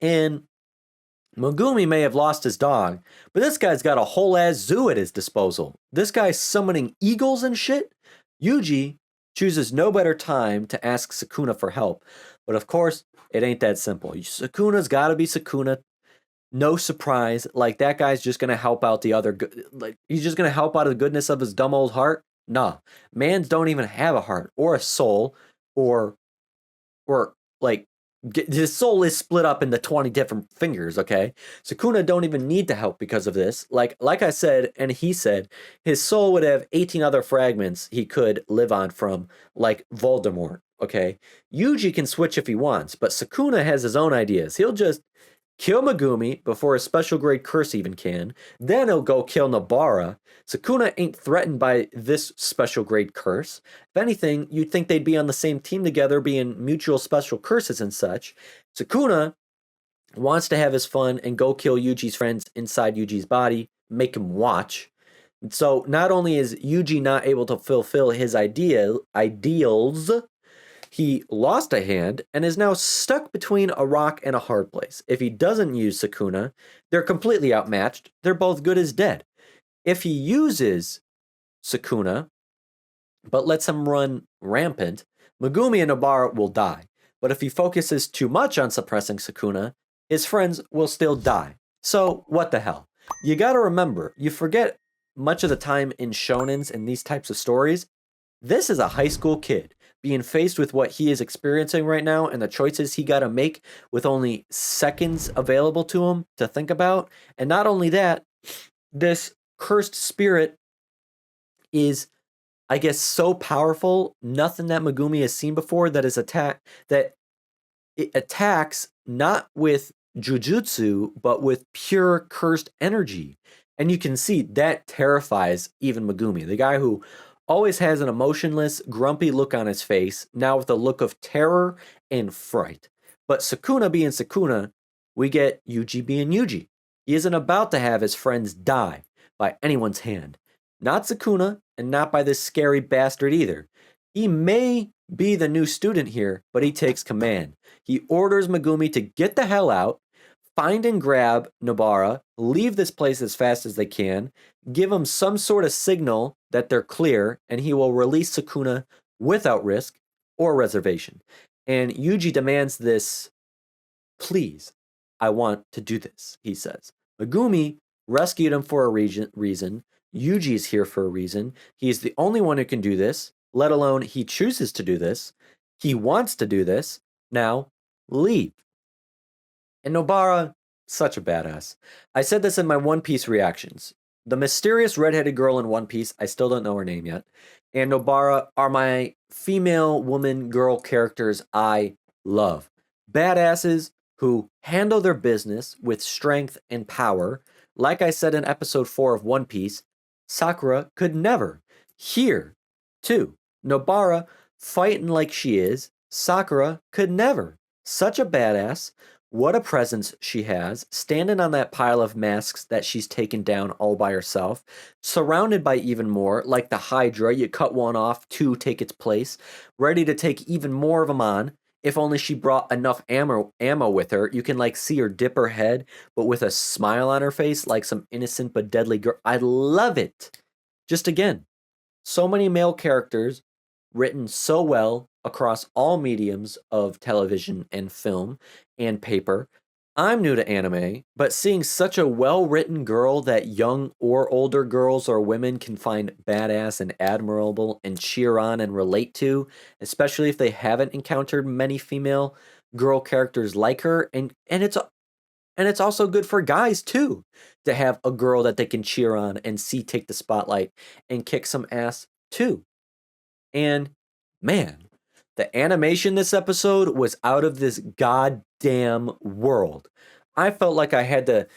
And Megumi may have lost his dog, but this guy's got a whole ass zoo at his disposal. This guy's summoning eagles and shit. Yuji chooses no better time to ask Sukuna for help. But of course, it ain't that simple. Sukuna's gotta be Sukuna. No surprise. Like, that guy's just gonna help out the other. Like, he's just gonna help out of the goodness of his dumb old heart. Nah. Mans don't even have a heart or a soul. Or like, his soul is split up into 20 different fingers, okay? Sukuna don't even need to help because of this. Like I said, and he said, his soul would have 18 other fragments he could live on from, like Voldemort, okay? Yuji can switch if he wants, but Sukuna has his own ideas. He'll just kill Megumi before a special grade curse even can. Then he'll go kill Nobara. Sukuna ain't threatened by this special grade curse. If anything, you'd think they'd be on the same team together, being mutual special curses and such. Sukuna wants to have his fun and go kill Yuji's friends inside Yuji's body, make him watch. And so not only is Yuji not able to fulfill his ideals, he lost a hand and is now stuck between a rock and a hard place. If he doesn't use Sukuna, they're completely outmatched. They're both good as dead. If he uses Sukuna, but lets him run rampant, Megumi and Nobara will die. But if he focuses too much on suppressing Sukuna, his friends will still die. So, what the hell? You gotta remember, you forget much of the time in shonens and these types of stories, this is a high school kid being faced with what he is experiencing right now and the choices he got to make with only seconds available to him to think about. And not only that, this cursed spirit is, I guess, so powerful, nothing that Megumi has seen before, that it attacks not with jujutsu, but with pure cursed energy. And you can see that terrifies even Megumi, the guy who always has an emotionless, grumpy look on his face, now with a look of terror and fright. But Sukuna being Sukuna, we get Yuji being Yuji. He isn't about to have his friends die by anyone's hand. Not Sukuna, and not by this scary bastard either. He may be the new student here, but he takes command. He orders Megumi to get the hell out, find and grab Nobara, leave this place as fast as they can, give him some sort of signal that they're clear, and he will release Sukuna without risk or reservation. And Yuji demands this, please, I want to do this, he says. Megumi rescued him for a reason. Yuji is here for a reason. He's the only one who can do this, let alone he chooses to do this. He wants to do this. Now, leave. And Nobara, such a badass. I said this in my One Piece reactions. The mysterious redheaded girl in One Piece, I still don't know her name yet, and Nobara are my female, woman, girl characters I love. Badasses who handle their business with strength and power. Like I said in episode 4 of One Piece, Sakura could never. Here, too, Nobara fighting like she is, Sakura could never. Such a badass. What a presence she has, standing on that pile of masks that she's taken down all by herself, surrounded by even more, like the Hydra, you cut one off, two take its place, ready to take even more of them on. If only she brought enough ammo with her, you can like see her dip her head, but with a smile on her face, like some innocent but deadly girl. I love it. Just again, so many male characters written so well across all mediums of television and film and paper. I'm new to anime, but seeing such a well-written girl that young or older girls or women can find badass and admirable and cheer on and relate to, especially if they haven't encountered many female girl characters like her, and it's also good for guys too to have a girl that they can cheer on and see take the spotlight and kick some ass too. And man, the animation this episode was out of this goddamn world. I felt like I had to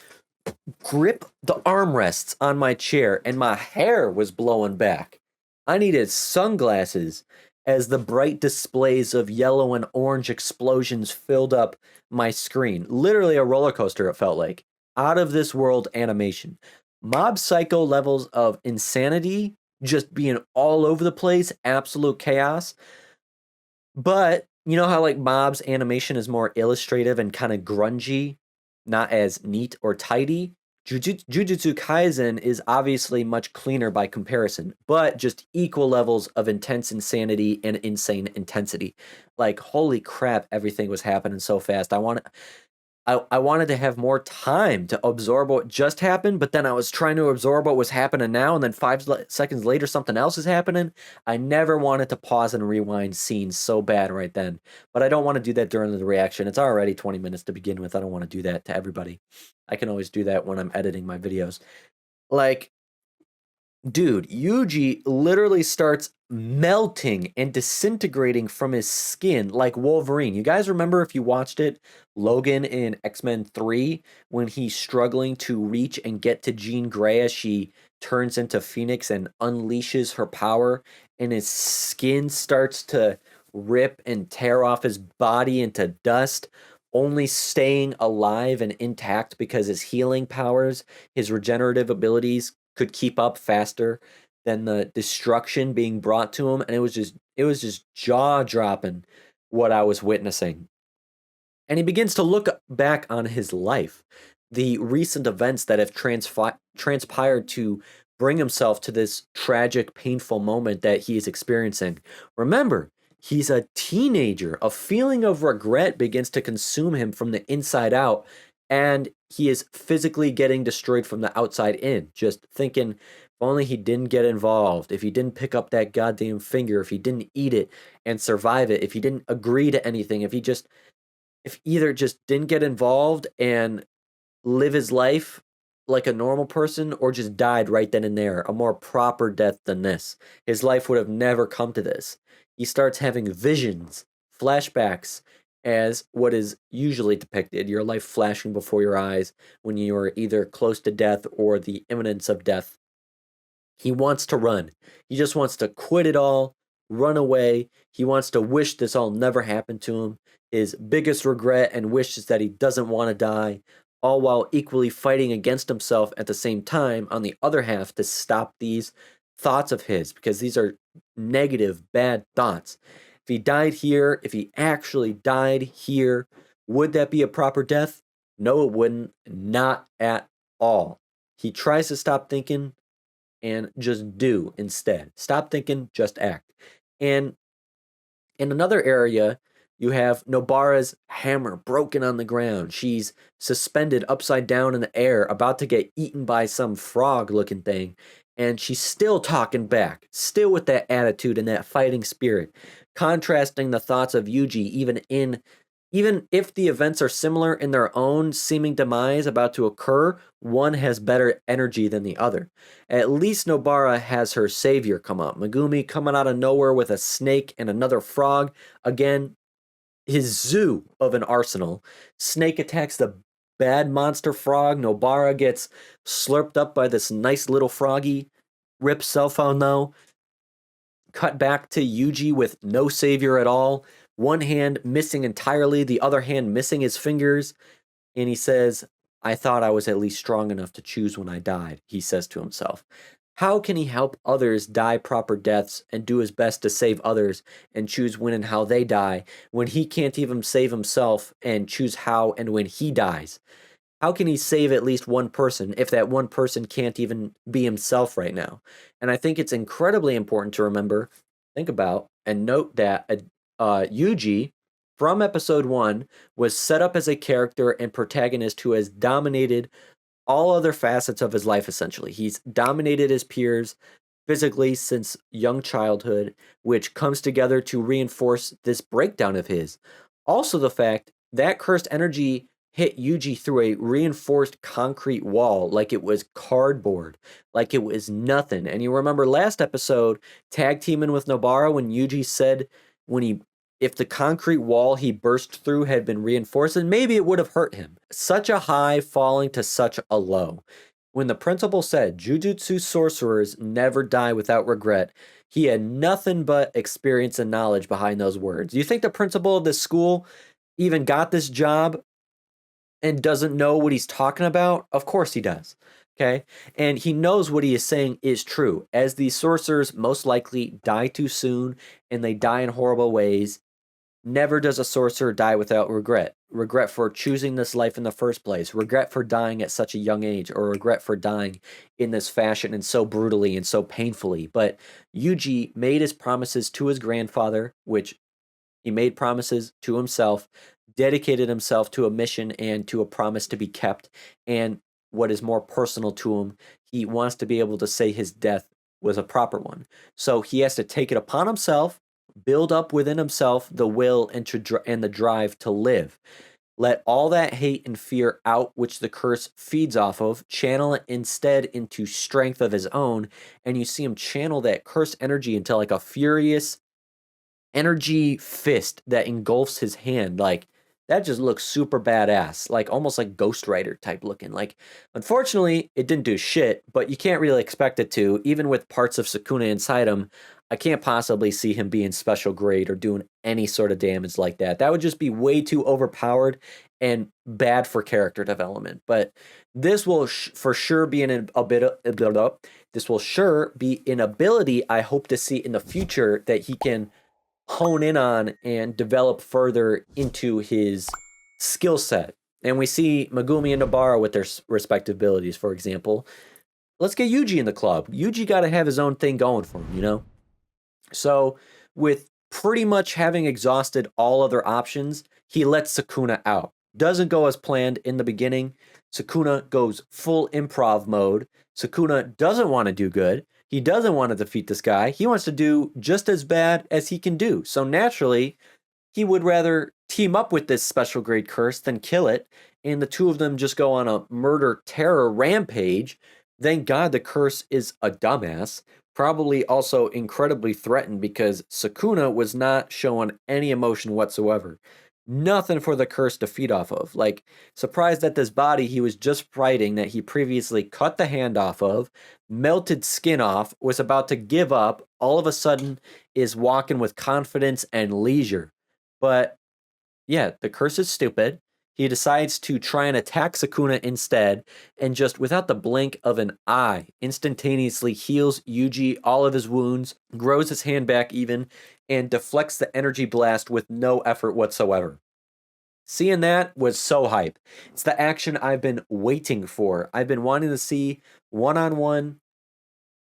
grip the armrests on my chair and my hair was blowing back. I needed sunglasses as the bright displays of yellow and orange explosions filled up my screen. Literally a roller coaster, it felt like. Out of this world animation. Mob Psycho levels of insanity just being all over the place, absolute chaos. But you know how like Mob's animation is more illustrative and kind of grungy, not as neat or tidy? Jujutsu Kaisen is obviously much cleaner by comparison, but just equal levels of intense insanity and insane intensity. Like, holy crap, everything was happening so fast. I wanted to have more time to absorb what just happened, but then I was trying to absorb what was happening now, and then 5 seconds later, something else is happening. I never wanted to pause and rewind scenes so bad right then, but I don't want to do that during the reaction. It's already 20 minutes to begin with. I don't want to do that to everybody. I can always do that when I'm editing my videos. Like, dude, Yuji literally starts melting and disintegrating from his skin like Wolverine. You guys remember, if you watched it, Logan in X-Men 3, when he's struggling to reach and get to Jean Grey as she turns into Phoenix and unleashes her power, and his skin starts to rip and tear off his body into dust, only staying alive and intact because his healing powers, his regenerative abilities could keep up faster than the destruction being brought to him. And it was just jaw-dropping what I was witnessing. And he begins to look back on his life, the recent events that have transpired to bring himself to this tragic, painful moment that he is experiencing. Remember, he's a teenager. A feeling of regret begins to consume him from the inside out, and he is physically getting destroyed from the outside in. Just thinking, if only he didn't get involved, if he didn't pick up that goddamn finger, if he didn't eat it and survive it, if he didn't agree to anything, if either just didn't get involved and live his life like a normal person, or just died right then and there, a more proper death than this, his life would have never come to this. He starts having visions, flashbacks, as what is usually depicted, your life flashing before your eyes when you are either close to death or the imminence of death. He wants to run. He just wants to quit it all, run away. He wants to wish this all never happened to him. His biggest regret and wish is that he doesn't want to die, all while equally fighting against himself at the same time on the other half to stop these thoughts of his, because these are negative, bad thoughts. If he died here, if he actually died here, would that be a proper death? No, it wouldn't. Not at all. He tries to stop thinking and just do instead. Stop thinking, just act. And in another area, you have Nobara's hammer broken on the ground. She's suspended upside down in the air, about to get eaten by some frog looking thing. And she's still talking back, still with that attitude and that fighting spirit, contrasting the thoughts of Yuji, even if the events are similar in their own seeming demise about to occur, one has better energy than the other. At least Nobara has her savior come up. Megumi coming out of nowhere with a snake and another frog. Again, his zoo of an arsenal. Snake attacks the bad monster frog. Nobara gets slurped up by this nice little froggy. Rip cell phone though. Cut back to Yuji with no savior at all. One hand missing entirely, the other hand missing his fingers. And he says, I thought I was at least strong enough to choose when I died, he says to himself. How can he help others die proper deaths and do his best to save others and choose when and how they die when he can't even save himself and choose how and when he dies? How can he save at least one person if that one person can't even be himself right now? And I think it's incredibly important to remember, think about, and note that Yuji from episode 1 was set up as a character and protagonist who has dominated all other facets of his life, essentially. He's dominated his peers physically since young childhood, which comes together to reinforce this breakdown of his. Also, the fact that cursed energy hit Yuji through a reinforced concrete wall like it was cardboard, like it was nothing. And you remember last episode, tag teaming with Nobara, when Yuji said if the concrete wall he burst through had been reinforced, then maybe it would have hurt him. Such a high falling to such a low. When the principal said Jujutsu sorcerers never die without regret, he had nothing but experience and knowledge behind those words. Do you think the principal of this school even got this job and doesn't know what he's talking about? Of course he does. Okay. And he knows what he is saying is true, as these sorcerers most likely die too soon and they die in horrible ways. Never does a sorcerer die without regret. Regret for choosing this life in the first place. Regret for dying at such a young age, or regret for dying in this fashion and so brutally and so painfully. But Yuji made his promises to his grandfather, which he made promises to himself, dedicated himself to a mission and to a promise to be kept. And what is more personal to him, he wants to be able to say his death was a proper one. So he has to take it upon himself, build up within himself the will and the drive to live. Let all that hate and fear out, which the curse feeds off of, channel it instead into strength of his own. And you see him channel that cursed energy into like a furious energy fist that engulfs his hand. Like, that just looks super badass, like almost like Ghost Rider type looking. Like, unfortunately, it didn't do shit, but you can't really expect it to. Even with parts of Sukuna inside him, I can't possibly see him being special grade or doing any sort of damage like that. That would just be way too overpowered and bad for character development. But this will for sure be this will sure be an ability I hope to see in the future that he can hone in on and develop further into his skill set. And we see Megumi and Nobara with their respective abilities, for example. Let's get Yuji in the club. Yuji got to have his own thing going for him, you know? So with pretty much having exhausted all other options, he lets Sukuna out. Doesn't go as planned in the beginning. Sukuna goes full improv mode. Sukuna doesn't want to do good. He doesn't want to defeat this guy. He wants to do just as bad as he can do. So naturally, he would rather team up with this special grade curse than kill it. And the two of them just go on a murder terror rampage. Thank God the curse is a dumbass. Probably also incredibly threatened because Sukuna was not showing any emotion whatsoever. Nothing for the curse to feed off of. Like, surprised that this body he was just fighting, that he previously cut the hand off of, melted skin off, was about to give up, all of a sudden is walking with confidence and leisure. But yeah, the curse is stupid. He decides to try and attack Sukuna instead, and just without the blink of an eye, instantaneously heals Yuji all of his wounds, grows his hand back even, and deflects the energy blast with no effort whatsoever. Seeing that was so hype. It's the action I've been waiting for. I've been wanting to see one-on-one,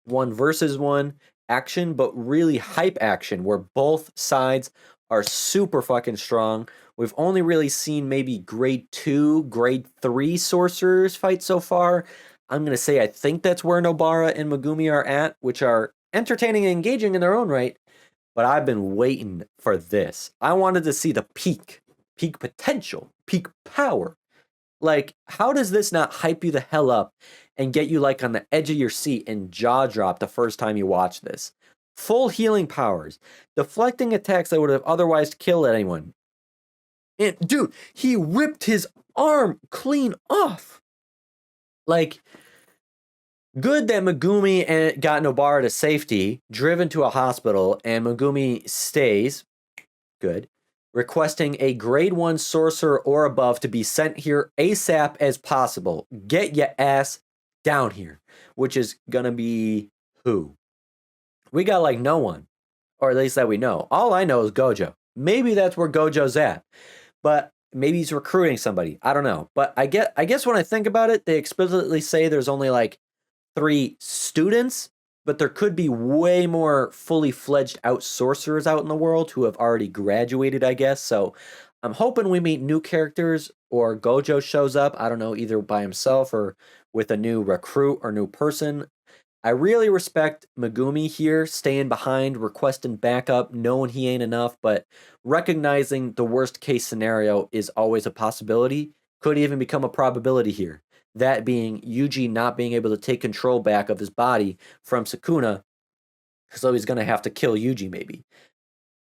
one versus one action, but really hype action where both sides are super fucking strong. We've only really seen maybe grade 2, grade 3 sorcerers fight so far. I'm going to say I think that's where Nobara and Megumi are at, which are entertaining and engaging in their own right. But I've been waiting for this. I wanted to see the peak potential, peak power. Like, how does this not hype you the hell up and get you like on the edge of your seat and jaw drop the first time you watch this? Full healing powers, deflecting attacks that would have otherwise killed anyone. And dude, he ripped his arm clean off. Like, good that Megumi got Nobara to safety, driven to a hospital, and Megumi stays. Good. Requesting a grade 1 sorcerer or above to be sent here ASAP as possible. Get your ass down here. Which is gonna be who? We got like no one. Or at least that we know. All I know is Gojo. Maybe that's where Gojo's at. But maybe he's recruiting somebody. I don't know. But I guess when I think about it, they explicitly say there's only like 3 students, but there could be way more fully fledged out sorcerers out in the world who have already graduated, I guess. So I'm hoping we meet new characters or Gojo shows up. I don't know, either by himself or with a new recruit or new person. I really respect Megumi here, staying behind, requesting backup, knowing he ain't enough, but recognizing the worst case scenario is always a possibility, could even become a probability here. That being Yuji not being able to take control back of his body from Sukuna, so he's going to have to kill Yuji maybe.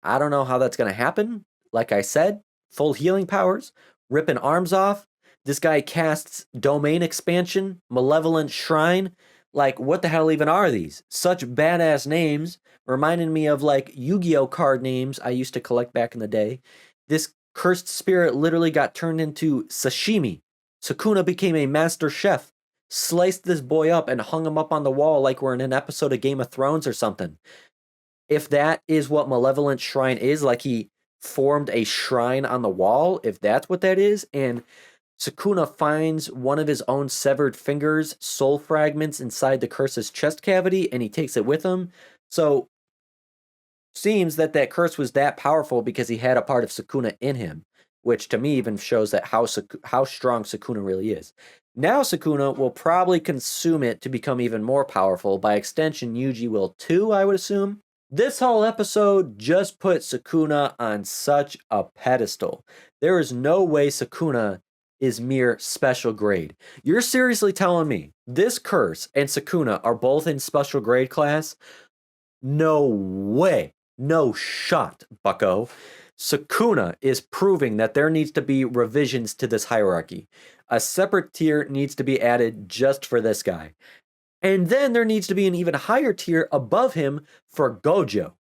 I don't know how that's going to happen. Like I said, full healing powers, ripping arms off. This guy casts domain expansion, malevolent shrine. Like, what the hell even are these? Such badass names, reminding me of like Yu-Gi-Oh card names I used to collect back in the day. This cursed spirit literally got turned into sashimi. Sukuna became a master chef, sliced this boy up and hung him up on the wall like we're in an episode of Game of Thrones or something. If that is what malevolent shrine is, like he formed a shrine on the wall, if that's what that is, and Sukuna finds one of his own severed fingers, soul fragments inside the curse's chest cavity, and he takes it with him. So, seems that that curse was that powerful because he had a part of Sukuna in him, which to me even shows that how strong Sukuna really is. Now Sukuna will probably consume it to become even more powerful. By extension, Yuji will too, I would assume. This whole episode just put Sukuna on such a pedestal. There is no way Sukuna is mere special grade. You're seriously telling me this curse and Sukuna are both in special grade class? No way. No shot, bucko. Sukuna is proving that there needs to be revisions to this hierarchy. A separate tier needs to be added just for this guy. And then there needs to be an even higher tier above him for Gojo.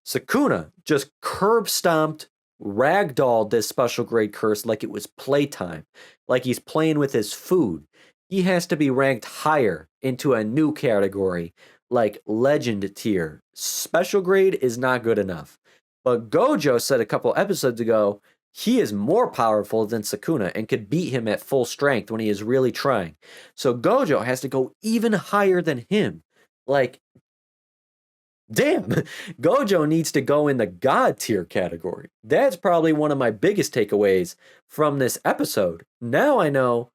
Sukuna just curb stomped, ragdolled this special grade curse like it was playtime, like he's playing with his food. He has to be ranked higher into a new category, like legend tier. Special grade is not good enough. But Gojo said a couple episodes ago, he is more powerful than Sukuna and could beat him at full strength when he is really trying. So Gojo has to go even higher than him. Like, damn, Gojo needs to go in the God tier category. That's probably one of my biggest takeaways from this episode. Now I know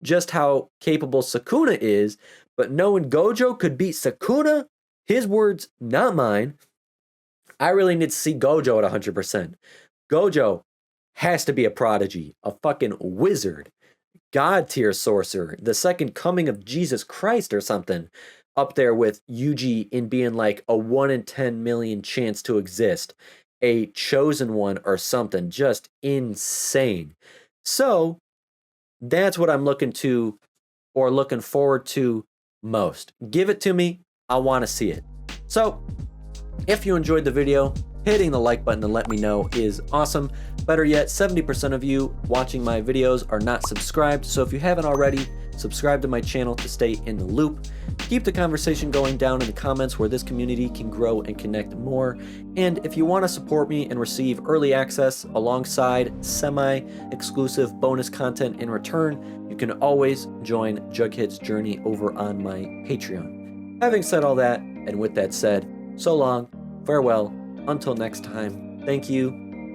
just how capable Sukuna is, but knowing Gojo could beat Sukuna, his words, not mine, I really need to see Gojo at 100%. Gojo has to be a prodigy, a fucking wizard, God tier sorcerer, the second coming of Jesus Christ or something, up there with Yuji in being like a 1 in 10 million chance to exist. a chosen one or something just insane. So that's what I'm looking forward to most. Give it to me. I want to see it. So if you enjoyed the video, hitting the like button to let me know is awesome. Better yet, 70% of you watching my videos are not subscribed. So if you haven't already, subscribe to my channel to stay in the loop. Keep the conversation going down in the comments where this community can grow and connect more. And if you want to support me and receive early access alongside semi-exclusive bonus content in return, you can always join Jughead's journey over on my Patreon. Having said all that, and with that said, so long, farewell, until next time, thank you,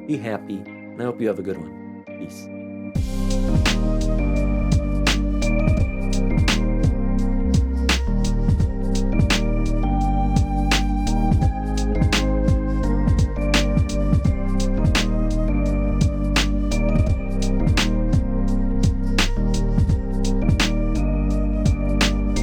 be happy, and I hope you have a good one. Peace.